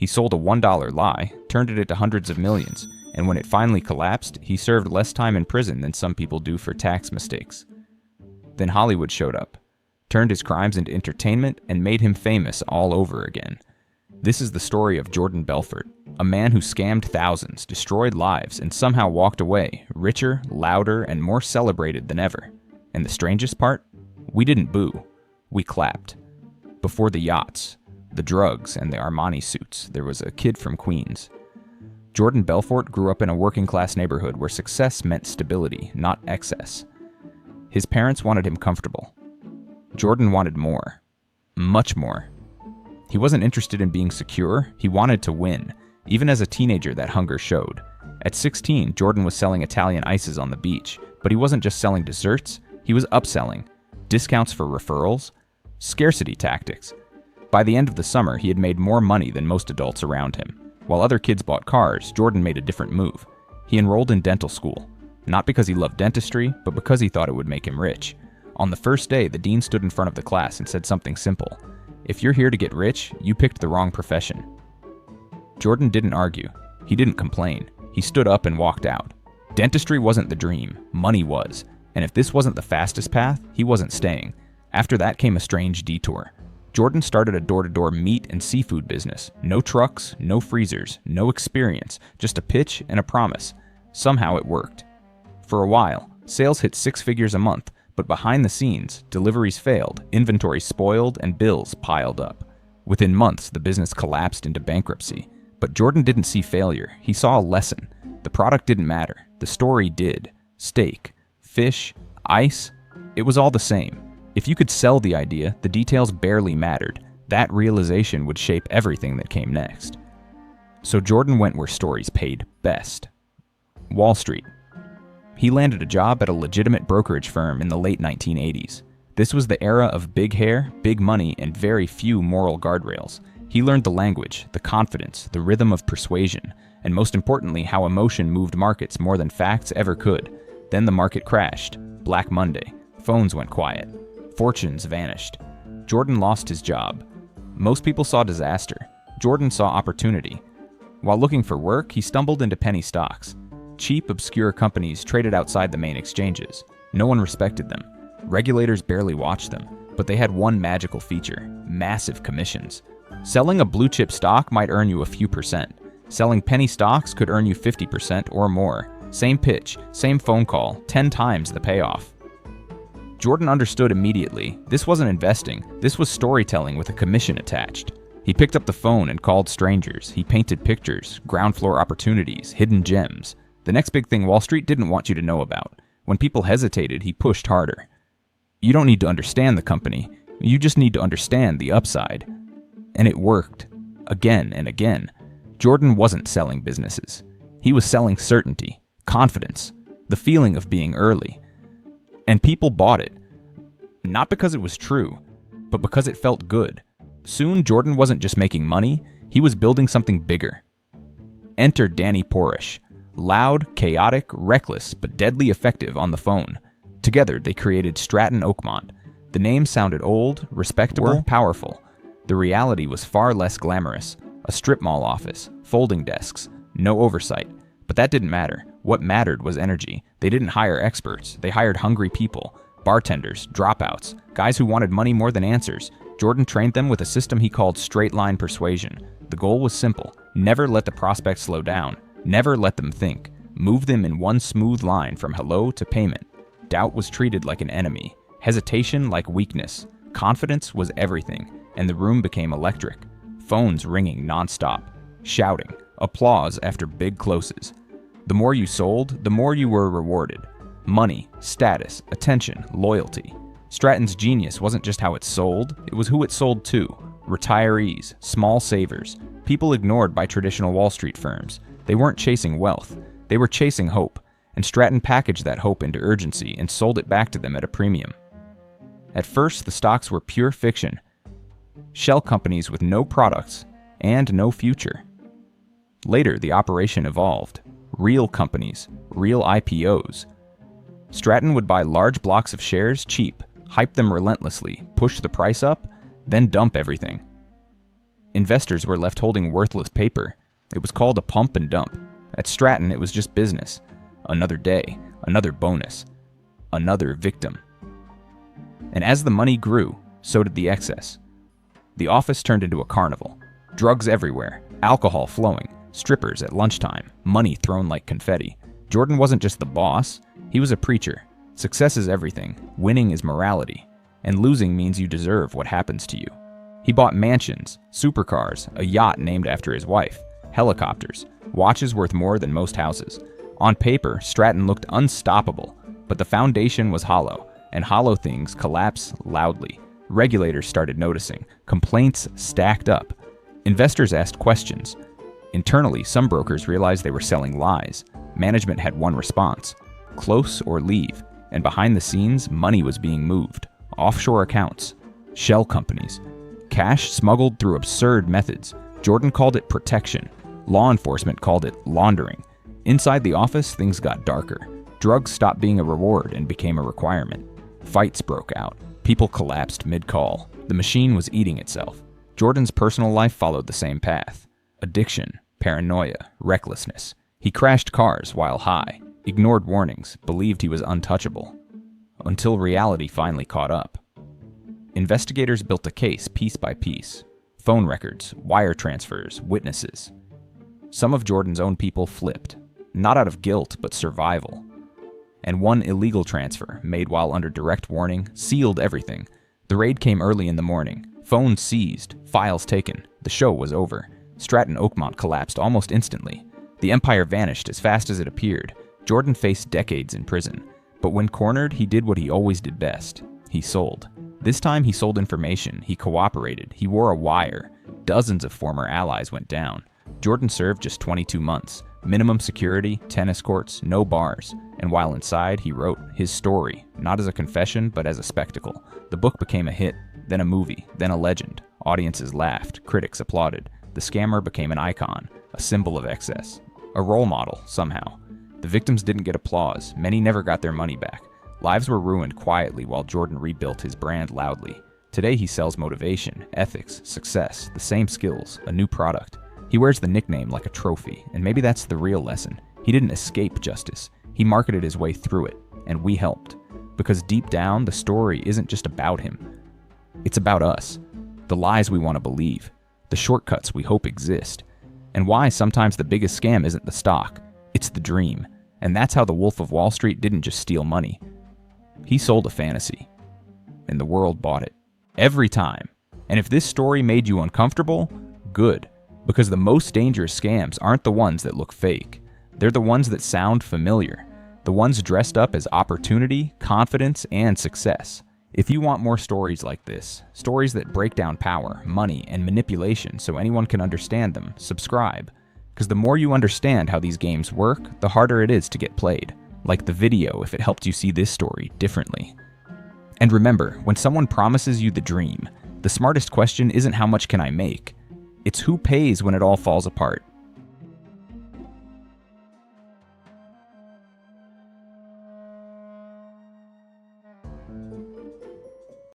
He sold a $1 lie, turned it into hundreds of millions, and when it finally collapsed, he served less time in prison than some people do for tax mistakes. Then Hollywood showed up, turned his crimes into entertainment, and made him famous all over again. This is the story of Jordan Belfort, a man who scammed thousands, destroyed lives, and somehow walked away, richer, louder, and more celebrated than ever. And the strangest part? We didn't boo. We clapped. Before the yachts, the drugs, and the Armani suits, there was a kid from Queens. Jordan Belfort grew up in a working-class neighborhood where success meant stability, not excess. His parents wanted him comfortable. Jordan wanted more. Much more. He wasn't interested in being secure, he wanted to win. Even as a teenager, that hunger showed. At 16, Jordan was selling Italian ices on the beach, but he wasn't just selling desserts, he was upselling. Discounts for referrals, scarcity tactics. By the end of the summer, he had made more money than most adults around him. While other kids bought cars, Jordan made a different move. He enrolled in dental school, not because he loved dentistry, but because he thought it would make him rich. On the first day, the dean stood in front of the class and said something simple. If you're here to get rich, you picked the wrong profession. Jordan didn't argue. He didn't complain. He stood up and walked out. Dentistry wasn't the dream, money was. And if this wasn't the fastest path, he wasn't staying. After that came a strange detour. Jordan started a door-to-door meat and seafood business. No trucks, no freezers, no experience, just a pitch and a promise. Somehow it worked. For a while, sales hit 6 figures a month, but behind the scenes, deliveries failed, inventory spoiled, and bills piled up. Within months, the business collapsed into bankruptcy. But Jordan didn't see failure. He saw a lesson. The product didn't matter. The story did. Steak, fish, ice, it was all the same. If you could sell the idea, the details barely mattered. That realization would shape everything that came next. So Jordan went where stories paid best. Wall Street. He landed a job at a legitimate brokerage firm in the late 1980s. This was the era of big hair, big money, and very few moral guardrails. He learned the language, the confidence, the rhythm of persuasion, and most importantly, how emotion moved markets more than facts ever could. Then the market crashed. Black Monday. Phones went quiet. Fortunes vanished. Jordan lost his job. Most people saw disaster. Jordan saw opportunity. While looking for work, he stumbled into penny stocks. Cheap, obscure companies traded outside the main exchanges. No one respected them. Regulators barely watched them. But they had one magical feature: massive commissions. Selling a blue-chip stock might earn you a few percent. Selling penny stocks could earn you 50% or more. Same pitch, same phone call, 10 times the payoff. Jordan understood immediately. This wasn't investing. This was storytelling with a commission attached. He picked up the phone and called strangers. He painted pictures, ground floor opportunities, hidden gems. The next big thing Wall Street didn't want you to know about. When people hesitated, he pushed harder. You don't need to understand the company. You just need to understand the upside. And it worked. Again and again. Jordan wasn't selling businesses. He was selling certainty, confidence, the feeling of being early. And people bought it. Not because it was true, but because it felt good. Soon, Jordan wasn't just making money, he was building something bigger. Enter Danny Porish. Loud, chaotic, reckless, but deadly effective on the phone. Together, they created Stratton Oakmont. The name sounded old, respectable, powerful. The reality was far less glamorous. A strip mall office, folding desks, no oversight. But that didn't matter. What mattered was energy. They didn't hire experts. They hired hungry people. Bartenders, dropouts, guys who wanted money more than answers. Jordan trained them with a system he called straight-line persuasion. The goal was simple. Never let the prospect slow down. Never let them think. Move them in one smooth line from hello to payment. Doubt was treated like an enemy. Hesitation like weakness. Confidence was everything, and the room became electric. Phones ringing nonstop. Shouting. Applause after big closes. The more you sold, the more you were rewarded. Money, status, attention, loyalty. Stratton's genius wasn't just how it sold, it was who it sold to. Retirees, small savers, people ignored by traditional Wall Street firms. They weren't chasing wealth, they were chasing hope, and Stratton packaged that hope into urgency and sold it back to them at a premium. At first, the stocks were pure fiction. Shell companies with no products and no future. Later, the operation evolved. Real companies, real IPOs. Stratton would buy large blocks of shares cheap, hype them relentlessly, push the price up, then dump everything. Investors were left holding worthless paper. It was called a pump and dump. At Stratton, it was just business. Another day, another bonus, another victim. And as the money grew, so did the excess. The office turned into a carnival. Drugs everywhere, alcohol flowing, strippers at lunchtime, money thrown like confetti. Jordan wasn't just the boss, he was a preacher. Success is everything, winning is morality, and losing means you deserve what happens to you. He bought mansions, supercars, a yacht named after his wife, helicopters, watches worth more than most houses. On paper, Stratton looked unstoppable, but the foundation was hollow, and hollow things collapse loudly. Regulators started noticing. Complaints stacked up. Investors asked questions. Internally, some brokers realized they were selling lies. Management had one response: close or leave. And behind the scenes, money was being moved. Offshore accounts, shell companies, cash smuggled through absurd methods. Jordan called it protection. Law enforcement called it laundering. Inside the office, things got darker. Drugs stopped being a reward and became a requirement. Fights broke out. People collapsed mid-call. The machine was eating itself. Jordan's personal life followed the same path. Addiction, paranoia, recklessness. He crashed cars while high, ignored warnings, believed he was untouchable. Until reality finally caught up. Investigators built a case piece by piece. Phone records, wire transfers, witnesses. Some of Jordan's own people flipped, not out of guilt, but survival. And one illegal transfer, made while under direct warning, sealed everything. The raid came early in the morning. Phones seized, files taken. The show was over. Stratton Oakmont collapsed almost instantly. The empire vanished as fast as it appeared. Jordan faced decades in prison. But when cornered, he did what he always did best. He sold. This time he sold information. He cooperated. He wore a wire. Dozens of former allies went down. Jordan served just 22 months. Minimum security, tennis courts, no bars. And while inside, he wrote his story, not as a confession, but as a spectacle. The book became a hit, then a movie, then a legend. Audiences laughed, critics applauded. The scammer became an icon, a symbol of excess, a role model, somehow. The victims didn't get applause. Many never got their money back. Lives were ruined quietly while Jordan rebuilt his brand loudly. Today he sells motivation, ethics, success, the same skills, a new product. He wears the nickname like a trophy, and maybe that's the real lesson. He didn't escape justice. He marketed his way through it, and we helped. Because deep down, the story isn't just about him. It's about us. The lies we want to believe. The shortcuts we hope exist. And why sometimes the biggest scam isn't the stock. It's the dream. And that's how the Wolf of Wall Street didn't just steal money. He sold a fantasy. And the world bought it. Every time. And if this story made you uncomfortable, good. Because the most dangerous scams aren't the ones that look fake. They're the ones that sound familiar. The ones dressed up as opportunity, confidence, and success. If you want more stories like this, stories that break down power, money, and manipulation so anyone can understand them, subscribe. Because the more you understand how these games work, the harder it is to get played. Like the video if it helped you see this story differently. And remember, when someone promises you the dream, the smartest question isn't how much can I make? It's who pays when it all falls apart.